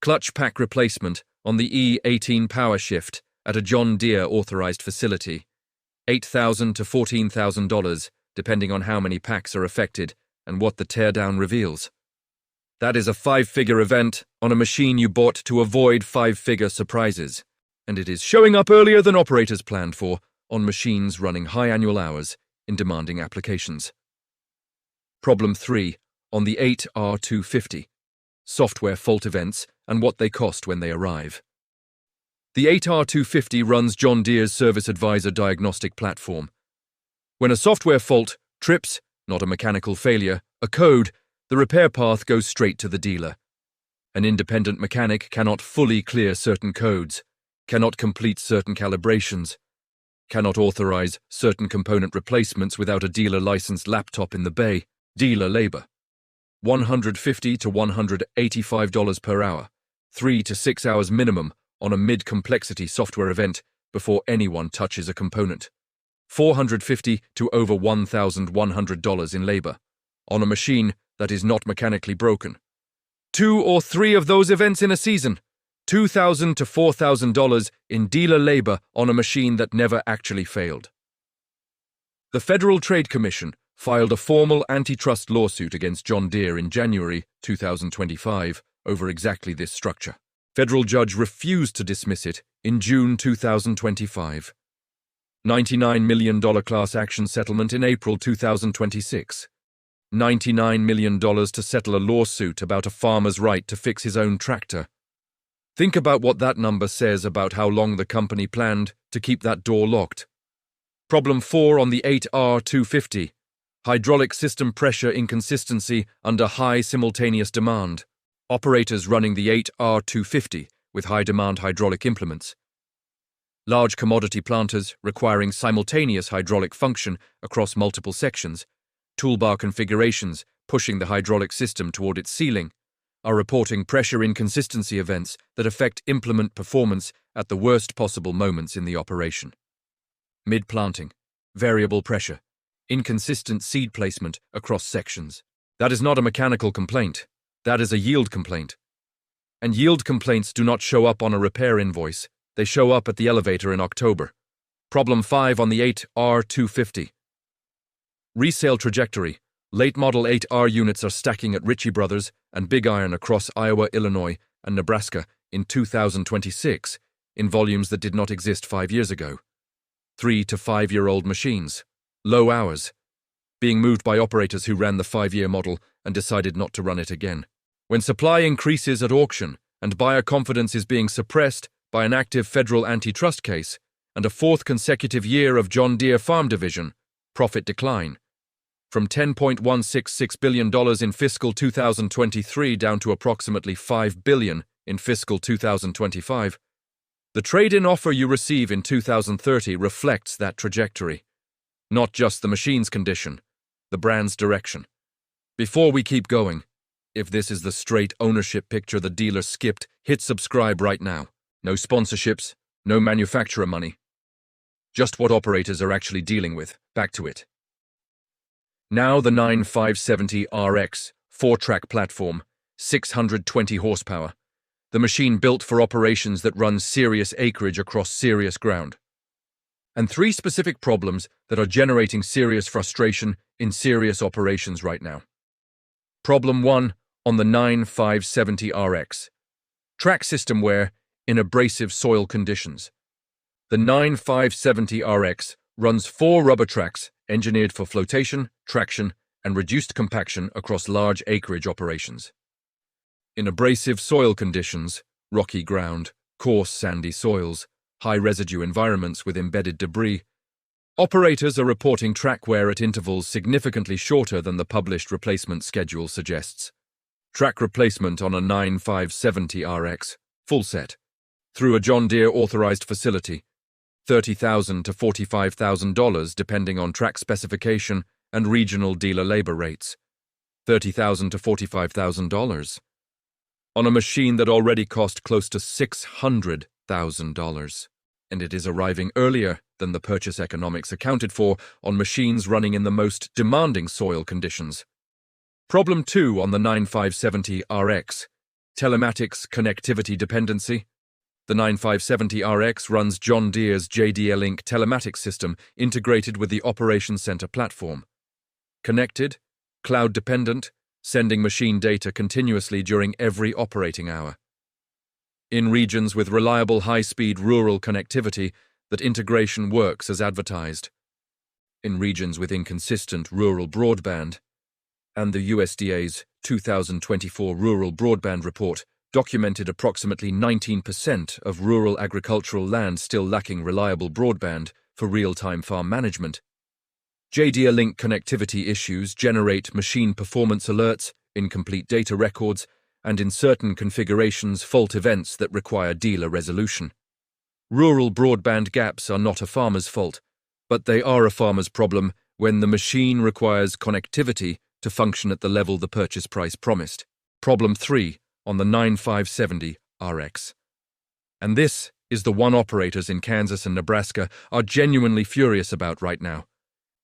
Clutch pack replacement on the E18 power shift at a John Deere authorized facility. $8,000 to $14,000, depending on how many packs are affected and what the teardown reveals. That is a 5-figure event on a machine you bought to avoid 5-figure surprises, and it is showing up earlier than operators planned for on machines running high annual hours in demanding applications. Problem 3 on the 8R250. Software fault events and what they cost when they arrive. The 8R250 runs John Deere's Service Advisor diagnostic platform. When a software fault trips, not a mechanical failure, a code, the repair path goes straight to the dealer. An independent mechanic cannot fully clear certain codes, cannot complete certain calibrations, cannot authorize certain component replacements without a dealer-licensed laptop in the bay. Dealer labor. $150 to $185 per hour, 3 to 6 hours minimum on a mid-complexity software event before anyone touches a component. $450 to over $1,100 in labor on a machine that is not mechanically broken. 2 or 3 of those events in a season. $2,000 to $4,000 in dealer labor on a machine that never actually failed. The Federal Trade Commission filed a formal antitrust lawsuit against John Deere in January 2025 over exactly this structure. Federal judge refused to dismiss it in June 2025. $99 million class action settlement in April 2026. $99 million to settle a lawsuit about a farmer's right to fix his own tractor. Think about what that number says about how long the company planned to keep that door locked. Problem 4 on the 8R250. Hydraulic system pressure inconsistency under high simultaneous demand. Operators running the 8R250 with high-demand hydraulic implements. Large commodity planters requiring simultaneous hydraulic function across multiple sections, toolbar configurations pushing the hydraulic system toward its ceiling, are reporting pressure inconsistency events that affect implement performance at the worst possible moments in the operation. Mid-planting, variable pressure, inconsistent seed placement across sections. That is not a mechanical complaint. That is a yield complaint. And yield complaints do not show up on a repair invoice. They show up at the elevator in October. Problem 5 on the 8R250. Resale trajectory. Late model 8R units are stacking at Ritchie Brothers and Big Iron across Iowa, Illinois, and Nebraska in 2026 in volumes that did not exist 5 years ago. 3 to 5-year-old machines. Low hours. Being moved by operators who ran the 5-year model and decided not to run it again. When supply increases at auction and buyer confidence is being suppressed by an active federal antitrust case and a 4th consecutive year of John Deere Farm Division, profit decline. From $10.166 billion in fiscal 2023 down to approximately $5 billion in fiscal 2025, the trade-in offer you receive in 2030 reflects that trajectory. Not just the machine's condition, the brand's direction. Before we keep going, if this is the straight ownership picture the dealer skipped, hit subscribe right now. No sponsorships, no manufacturer money. Just what operators are actually dealing with. Back to it. Now the 9570RX 4-track platform, 620 horsepower. The machine built for operations that run serious acreage across serious ground. And 3 specific problems that are generating serious frustration in serious operations right now. Problem 1 on the 9570RX. Track system wear in abrasive soil conditions. The 9570RX runs 4 rubber tracks engineered for flotation, traction, and reduced compaction across large acreage operations. In abrasive soil conditions, rocky ground, coarse sandy soils, high residue environments with embedded debris, operators are reporting track wear at intervals significantly shorter than the published replacement schedule suggests. Track replacement on a 9570RX, full set, through a John Deere authorized facility, $30,000 to $45,000 depending on track specification and regional dealer labor rates. $30,000 to $45,000. On a machine that already cost close to $600,000. And it is arriving earlier than the purchase economics accounted for on machines running in the most demanding soil conditions. Problem 2 on the 9570RX. Telematics connectivity dependency. The 9570RX runs John Deere's JDLink telematics system integrated with the Operations Center platform. Connected, cloud-dependent, sending machine data continuously during every operating hour. In regions with reliable high-speed rural connectivity, that integration works as advertised. In regions with inconsistent rural broadband, and the USDA's 2024 Rural Broadband Report documented approximately 19% of rural agricultural land still lacking reliable broadband for real-time farm management. JDLink connectivity issues generate machine performance alerts, incomplete data records, and in certain configurations fault events that require dealer resolution. Rural broadband gaps are not a farmer's fault, but they are a farmer's problem when the machine requires connectivity to function at the level the purchase price promised. Problem 3 on the 9570RX. And this is the one operators in Kansas and Nebraska are genuinely furious about right now.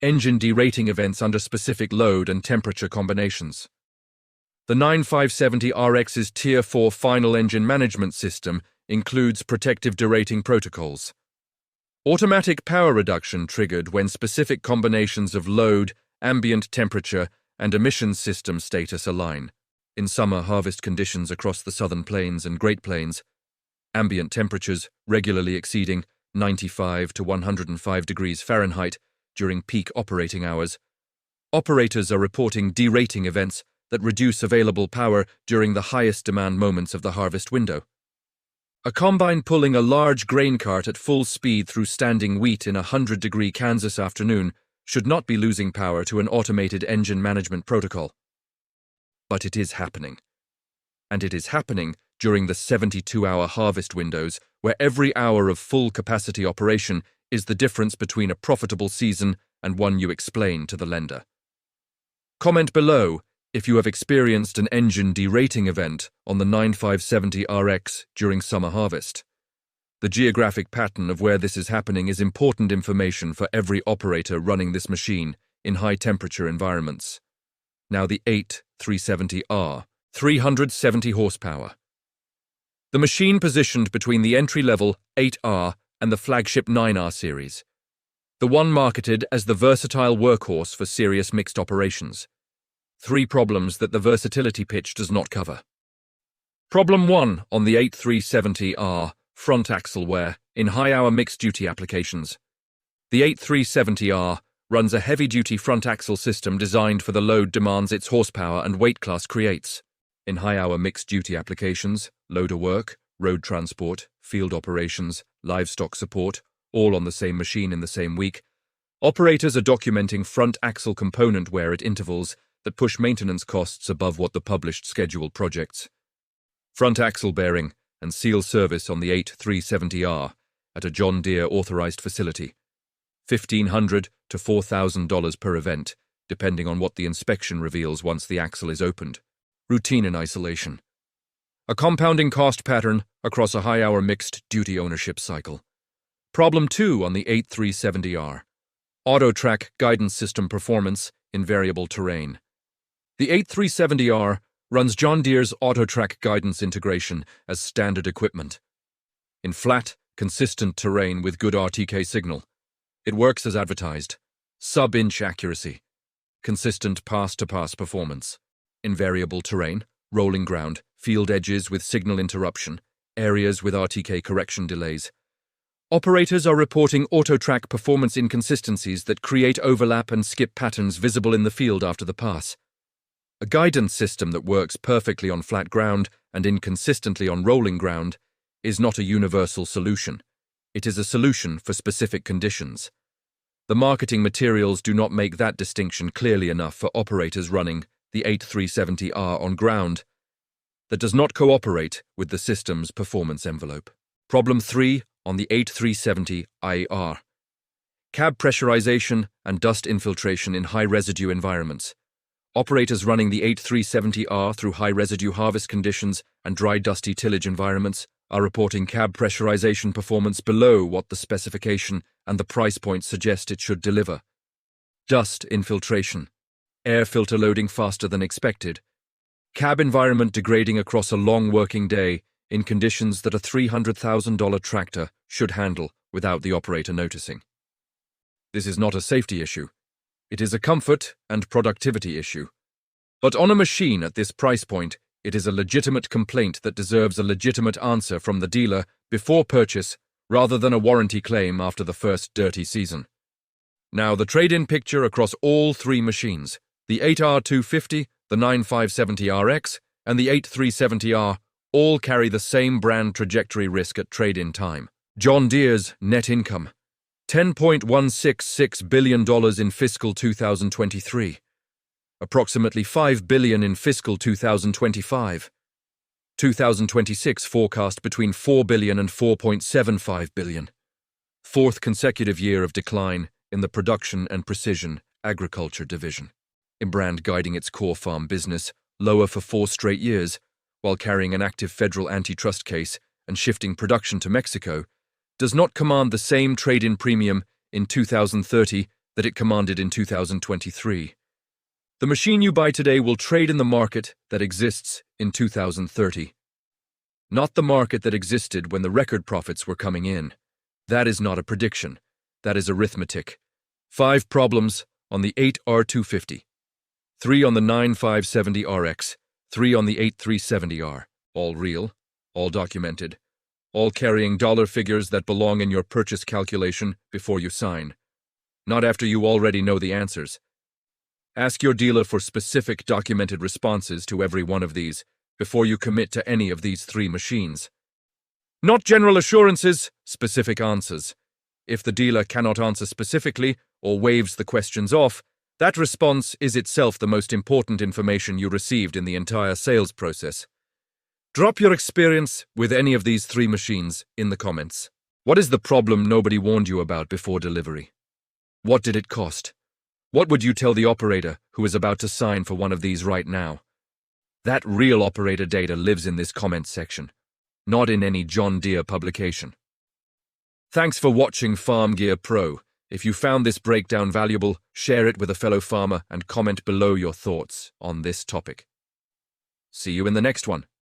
Engine derating events under specific load and temperature combinations. The 9570RX's Tier 4 final engine management system includes protective derating protocols. Automatic power reduction triggered when specific combinations of load, ambient temperature, and emissions system status align. In summer harvest conditions across the southern plains and Great Plains, ambient temperatures regularly exceeding 95 to 105 degrees Fahrenheit during peak operating hours, operators are reporting derating events that reduce available power during the highest demand moments of the harvest window. A combine pulling a large grain cart at full speed through standing wheat in a 100-degree Kansas afternoon should not be losing power to an automated engine management protocol. But it is happening. And it is happening during the 72-hour harvest windows where every hour of full capacity operation is the difference between a profitable season and one you explain to the lender. Comment below if you have experienced an engine derating event on the 9570RX during summer harvest. The geographic pattern of where this is happening is important information for every operator running this machine in high-temperature environments. Now the 8370R, 370 horsepower. The machine positioned between the entry-level 8R and the flagship 9R series. The one marketed as the versatile workhorse for serious mixed operations. 3 problems that the versatility pitch does not cover. Problem 1 on the 8370R, front axle wear in high-hour mixed-duty applications. The 8370R runs a heavy-duty front axle system designed for the load demands its horsepower and weight class creates. In high-hour mixed-duty applications, loader work, road transport, field operations, livestock support, all on the same machine in the same week, operators are documenting front axle component wear at intervals that push maintenance costs above what the published schedule projects. Front axle bearing and seal service on the 8370R at a John Deere authorized facility. $1,500 to $4,000 per event, depending on what the inspection reveals once the axle is opened. Routine in isolation. A compounding cost pattern across a high-hour mixed-duty ownership cycle. Problem 2 on the 8370R. AutoTrac guidance system performance in variable terrain. The 8370R runs John Deere's AutoTrac guidance integration as standard equipment. In flat, consistent terrain with good RTK signal. It works as advertised. Sub-inch accuracy. Consistent pass-to-pass performance. In variable terrain, rolling ground, field edges with signal interruption, areas with RTK correction delays. Operators are reporting AutoTrac performance inconsistencies that create overlap and skip patterns visible in the field after the pass. A guidance system that works perfectly on flat ground and inconsistently on rolling ground is not a universal solution. It is a solution for specific conditions. The marketing materials do not make that distinction clearly enough for operators running the 8370R on ground that does not cooperate with the system's performance envelope. Problem 3 on the 8370IR. Cab pressurization and dust infiltration in high residue environments. Operators running the 8370R through high residue harvest conditions and dry dusty tillage environments are reporting cab pressurization performance below what the specification and the price point suggest it should deliver. Dust infiltration. Air filter loading faster than expected. Cab environment degrading across a long working day in conditions that a $300,000 tractor should handle without the operator noticing. This is not a safety issue. It is a comfort and productivity issue. But on a machine at this price point, it is a legitimate complaint that deserves a legitimate answer from the dealer before purchase rather than a warranty claim after the first dirty season. Now, the trade-in picture across all three machines, the 8R250, the 9570RX, and the 8370R, all carry the same brand trajectory risk at trade-in time. John Deere's net income, $10.166 billion in fiscal 2023. Approximately $5 billion in fiscal 2025. 2026 forecast between $4 billion and $4.75 billion. Fourth consecutive year of decline in the production and precision agriculture division. Brand guiding its core farm business lower for 4 straight years, while carrying an active federal antitrust case and shifting production to Mexico, does not command the same trade-in premium in 2030 that it commanded in 2023. The machine you buy today will trade in the market that exists in 2030. Not the market that existed when the record profits were coming in. That is not a prediction. That is arithmetic. 5 problems on the 8R250. 3 on the 9570RX. 3 on the 8370R. All real, all documented, all carrying dollar figures that belong in your purchase calculation before you sign. Not after you already know the answers. Ask your dealer for specific documented responses to every one of these before you commit to any of these 3 machines. Not general assurances, specific answers. If the dealer cannot answer specifically or waves the questions off, that response is itself the most important information you received in the entire sales process. Drop your experience with any of these 3 machines in the comments. What is the problem nobody warned you about before delivery? What did it cost? What would you tell the operator who is about to sign for one of these right now? That real operator data lives in this comment section, not in any John Deere publication. Thanks for watching Farm Gear Pro. If you found this breakdown valuable, share it with a fellow farmer and comment below your thoughts on this topic. See you in the next one.